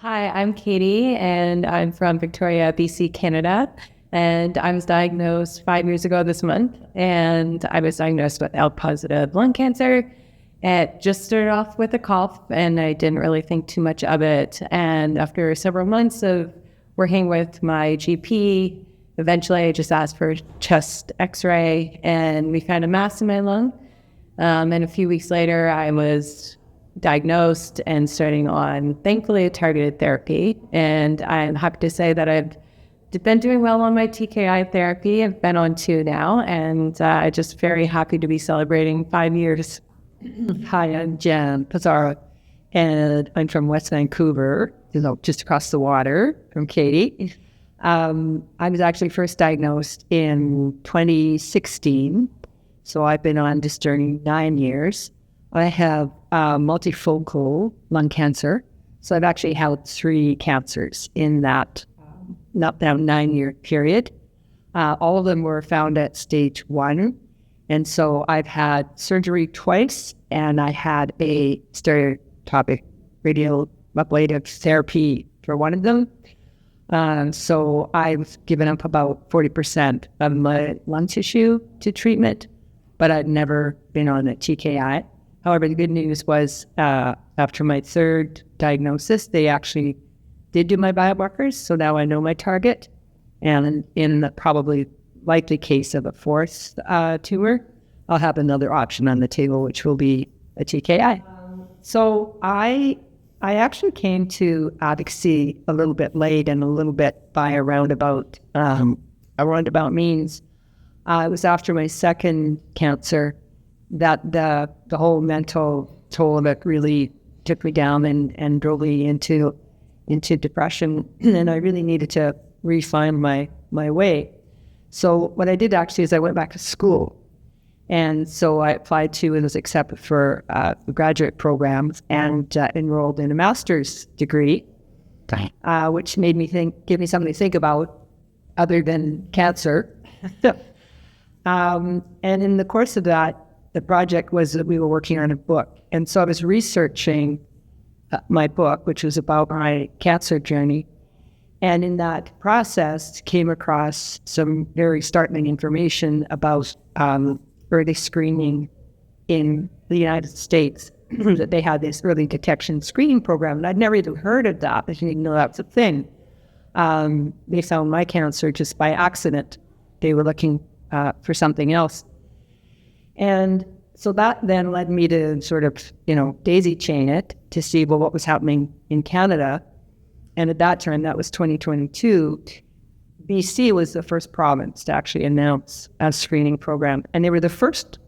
Hi, I'm Katie, and I'm from Victoria, BC, Canada. And I was diagnosed 5 years ago this month, and I was diagnosed with ALK-positive lung cancer. It just started off with a cough, and I didn't really think too much of it. And after several months of working with my GP, eventually I just asked for a chest x-ray, and we found a mass in my lung. And a few weeks later, I was diagnosed and starting on, thankfully, a targeted therapy. And I'm happy to say that I've been doing well on my TKI therapy. I've been on 2 now, and just very happy to be celebrating 5 years. Hi, I'm Jan Pezarro, and I'm from West Vancouver, just across the water from Katie. I was actually first diagnosed in 2016, so I've been on this journey 9 years. I have multifocal lung cancer, so I've actually had 3 cancers in that 9-year period. All of them were found at stage 1. And so I've had surgery twice, and I had a stereotactic radioablative therapy for one of them. So I've given up about 40% of my lung tissue to treatment, but I'd never been on a TKI. However, the good news was after my 3rd diagnosis, they actually did do my biomarkers, so now I know my target. And in the probably likely case of a 4th tumor, I'll have another option on the table, which will be a TKI. So I actually came to advocacy a little bit late and a little bit by a roundabout means. It was after my 2nd cancer that the whole mental toll of it really took me down and drove me into depression, and I really needed to refine my way. So what I did actually is I went back to school, and so I applied to and was accepted for graduate programs and enrolled in a master's degree, which made me give me something to think about other than cancer. And in the course of that, the project was that we were working on a book. And so I was researching my book, which was about my cancer journey. And in that process, came across some very startling information about early screening in the United States, that they had this early detection screening program. And I'd never even heard of that. I didn't even know that was a thing. They found my cancer just by accident. They were looking for something else. And so that then led me to sort of, daisy chain it to see, what was happening in Canada. And at that time, that was 2022, BC was the first province to actually announce a screening program. And they were the first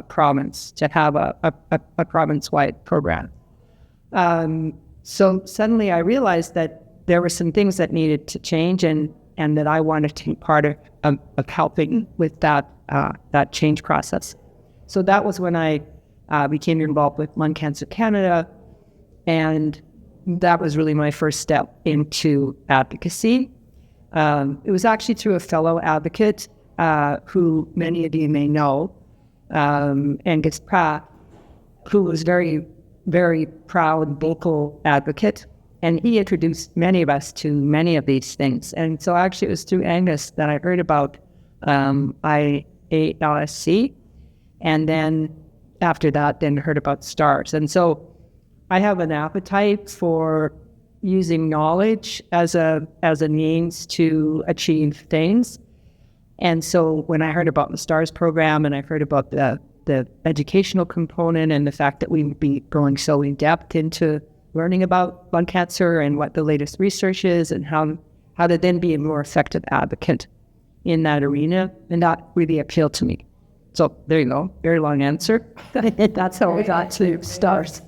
province to have a province-wide program. So suddenly I realized that there were some things that needed to change and that I wanted to be part of helping with that change process. So that was when I became involved with Lung Cancer Canada, and that was really my first step into advocacy. It was actually through a fellow advocate who many of you may know, Angus Pratt, who was very, very proud, vocal advocate, and he introduced many of us to many of these things. And so actually it was through Angus that I heard about IASLC, and then after that, then heard about STARS. And so I have an appetite for using knowledge as a means to achieve things. And so when I heard about the STARS program, and I heard about the educational component and the fact that we would be going so in depth into learning about lung cancer and what the latest research is and how to then be a more effective advocate in that arena, and that really appealed to me. So there you go, very long answer. That's how we got to STARS.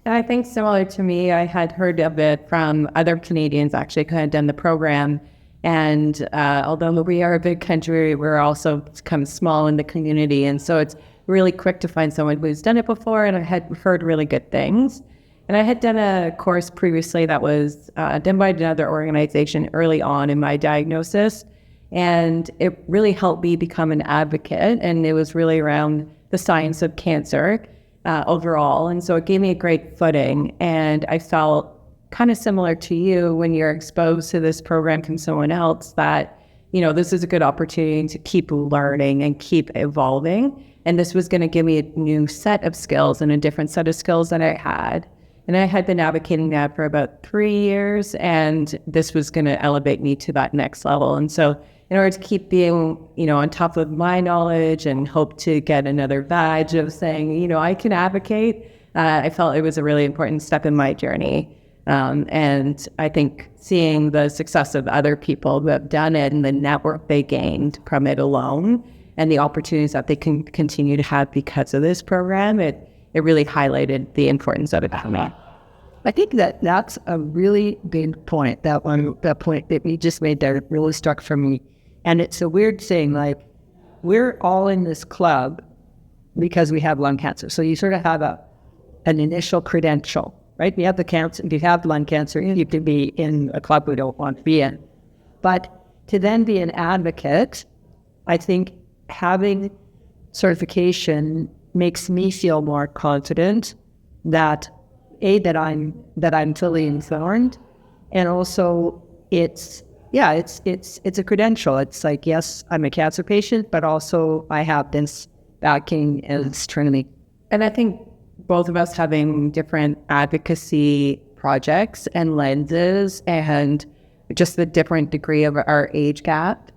I think similar to me, I had heard of it from other Canadians actually who had done the program. And although we are a big country, we're also kind of small in the community. And so it's really quick to find someone who's done it before, and I had heard really good things. And I had done a course previously that was done by another organization early on in my diagnosis. And it really helped me become an advocate. And it was really around the science of cancer overall. And so it gave me a great footing. And I felt kind of similar to you when you're exposed to this program from someone else, that, this is a good opportunity to keep learning and keep evolving. And this was going to give me a new set of skills and a different set of skills that I had. And I had been advocating that for about 3 years, and this was going to elevate me to that next level. And so in order to keep being, on top of my knowledge and hope to get another badge of saying, I can advocate, I felt it was a really important step in my journey. And I think seeing the success of other people who have done it and the network they gained from it alone and the opportunities that they can continue to have because of this program, it really highlighted the importance of it for me. I think that's a really big point. That point that you just made there really struck for me. And it's a weird thing, like, we're all in this club because we have lung cancer. So you sort of have an initial credential, right? You have the cancer, if you have lung cancer, you can be in a club we don't want to be in. But to then be an advocate, I think having certification makes me feel more confident that I'm fully informed, and also it's a credential. It's like, yes, I'm a cancer patient, but also I have this backing and training. And I think both of us having different advocacy projects and lenses, and just the different degree of our age gap,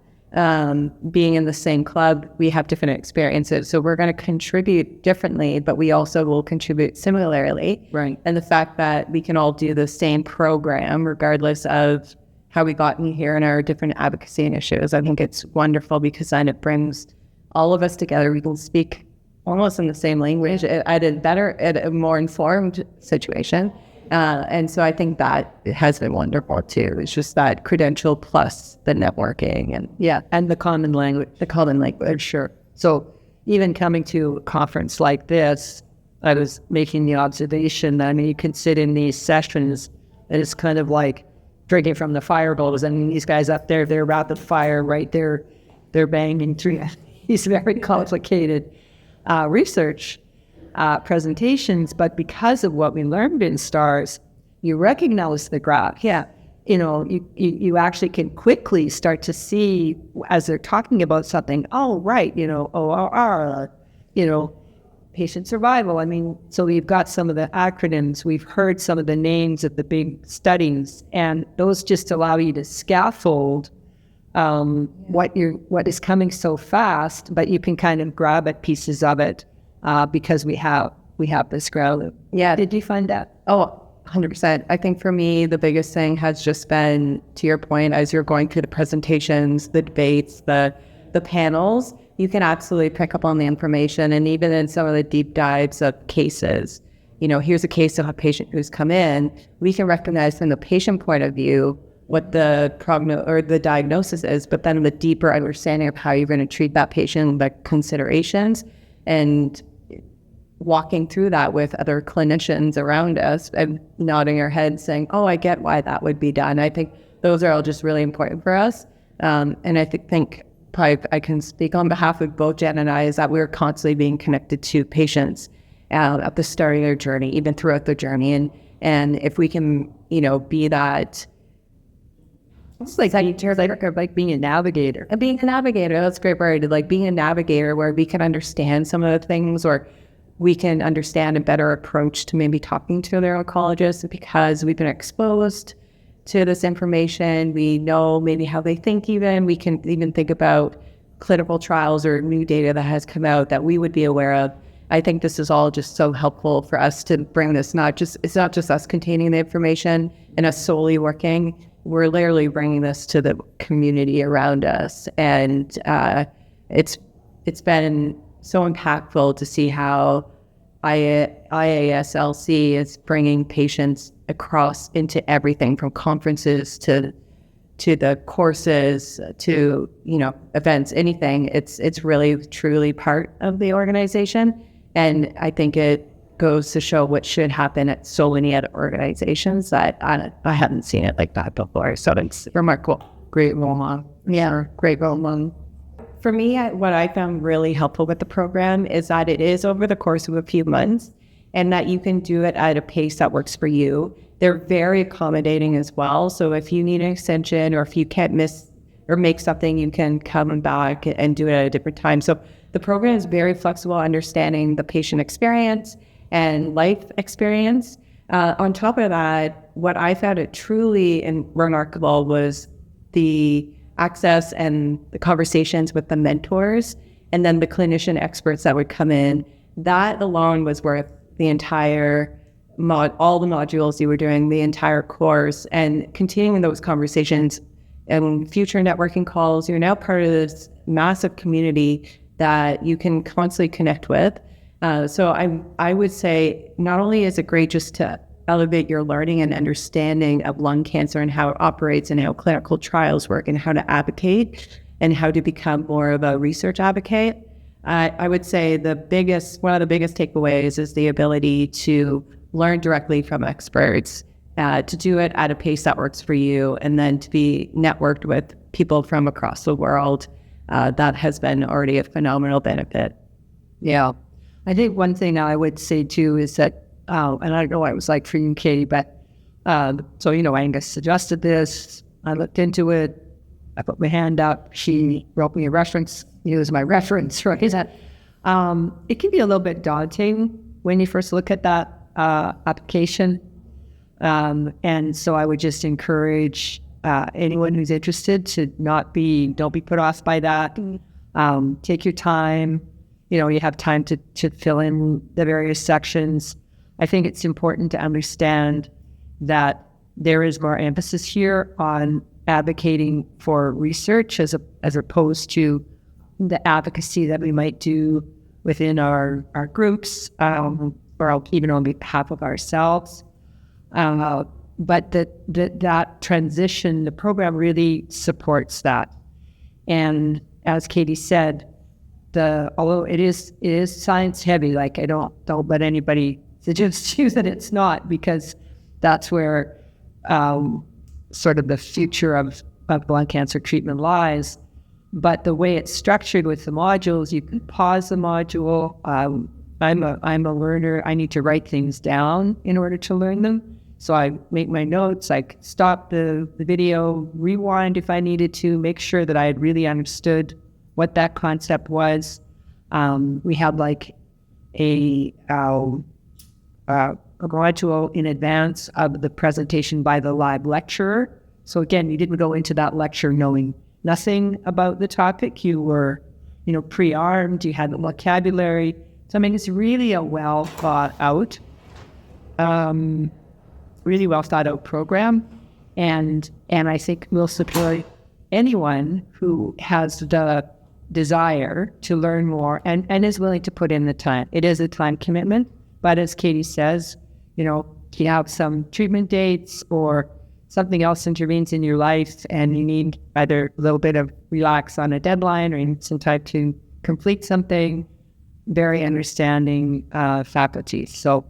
being in the same club, we have different experiences. So we're going to contribute differently, but we also will contribute similarly. Right. And the fact that we can all do the same program, regardless of how we got in here in our different advocacy initiatives, I think it's wonderful, because then it brings all of us together. We can speak almost in the same language at a more informed situation. And so I think that it has been wonderful too. It's just that credential plus the networking and the common language. Sure. So even coming to a conference like this, I was making the observation that, you can sit in these sessions and it's kind of like drinking from the fire hose. These guys up there, they're rapid fire, right? They're banging through these very complicated research presentations, but because of what we learned in STARS, you recognize the graph. Yeah. You actually can quickly start to see, as they're talking about something, ORR, patient survival. So we've got some of the acronyms, we've heard some of the names of the big studies, and those just allow you to scaffold what is coming so fast, but you can kind of grab at pieces of it. Because we have this ground. Yeah. Did you find that? Oh, 100%. I think for me, the biggest thing has just been, to your point, as you're going through the presentations, the debates, the panels, you can absolutely pick up on the information. And even in some of the deep dives of cases, here's a case of a patient who's come in, we can recognize from the patient point of view what the the diagnosis is, but then the deeper understanding of how you're going to treat that patient, the considerations, and walking through that with other clinicians around us and nodding our heads saying, oh, I get why that would be done. I think those are all just really important for us. And I think probably I can speak on behalf of both Jen and I, is that we're constantly being connected to patients at the start of their journey, even throughout their journey. And if we can, be that, it's like being a navigator. Being a navigator, that's a great word. Like being a navigator where we can understand some of the things, or we can understand a better approach to maybe talking to their oncologist, because we've been exposed to this information. We know maybe how they think even. We can even think about clinical trials or new data that has come out that we would be aware of. I think this is all just so helpful for us to bring this, it's not just us containing the information and us solely working. We're literally bringing this to the community around us. And it's been so impactful to see how IASLC is bringing patients across into everything from conferences to the courses to, events, anything. It's really truly part of the organization. And I think it goes to show what should happen at so many other organizations that I hadn't seen it like that before. So it's remarkable. Great role model. Yeah, great role model. For me, what I found really helpful with the program is that it is over the course of a few months, and that you can do it at a pace that works for you. They're very accommodating as well. So if you need an extension or if you can't miss or make something, you can come back and do it at a different time. So the program is very flexible, understanding the patient experience and life experience. On top of that, what I found it truly remarkable was the access and the conversations with the mentors and then the clinician experts that would come in. That alone was worth the entire all the modules you were doing, the entire course, and continuing those conversations and future networking calls. You're now part of this massive community that you can constantly connect with. So I would say not only is it great just to elevate your learning and understanding of lung cancer and how it operates and how clinical trials work and how to advocate and how to become more of a research advocate. I would say one of the biggest takeaways is the ability to learn directly from experts, to do it at a pace that works for you, and then to be networked with people from across the world. That has been already a phenomenal benefit. Yeah. I think one thing I would say too is that, and I don't know what it was like for you, Katie, but so, Angus suggested this. I looked into it. I put my hand up. She wrote me a reference. He was my reference, right? It can be a little bit daunting when you first look at that application. And so I would just encourage anyone who's interested to don't be put off by that. Take your time. You have time to fill in the various sections. I think it's important to understand that there is more emphasis here on advocating for research as opposed to the advocacy that we might do within our groups, or even on behalf of ourselves. But that transition, the program really supports that. And as Katie said, although it is science heavy, like I don't let anybody suggest to you that it's not, because that's where sort of the future of lung cancer treatment lies. But the way it's structured with the modules, you can pause the module. I'm a learner. I need to write things down in order to learn them. So I make my notes. I stop the video, rewind if I needed to, make sure that I had really understood what that concept was. We had like a module in advance of the presentation by the live lecturer. So again, you didn't go into that lecture knowing nothing about the topic. You were, pre-armed. You had the vocabulary. So it's really a well thought out program, and I think will support anyone who has the desire to learn more and is willing to put in the time. It is a time commitment, but as Katie says, you have some treatment dates or something else intervenes in your life and you need either a little bit of relax on a deadline or you need some time to complete something. Very understanding faculty. So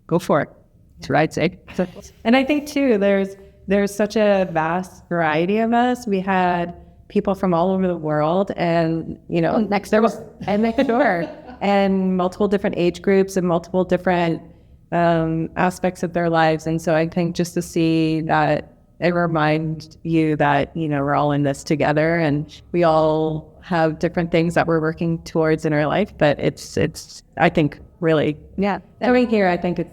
go for it. That's what I'd say. And I think too, there's such a vast variety of us. We had people from all over the world, and next door, and multiple different age groups and multiple different aspects of their lives. And so I think just to see that, it reminds you that we're all in this together, and we all have different things that we're working towards in our life. But it's I think really coming here, I think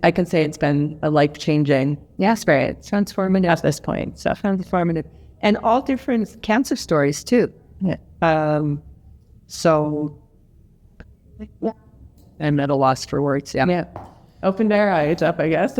I can say it's been a life-changing experience, transformative at this point. So transformative, and all different cancer stories too. So I'm at a loss for words. Opened our eyes up, I guess.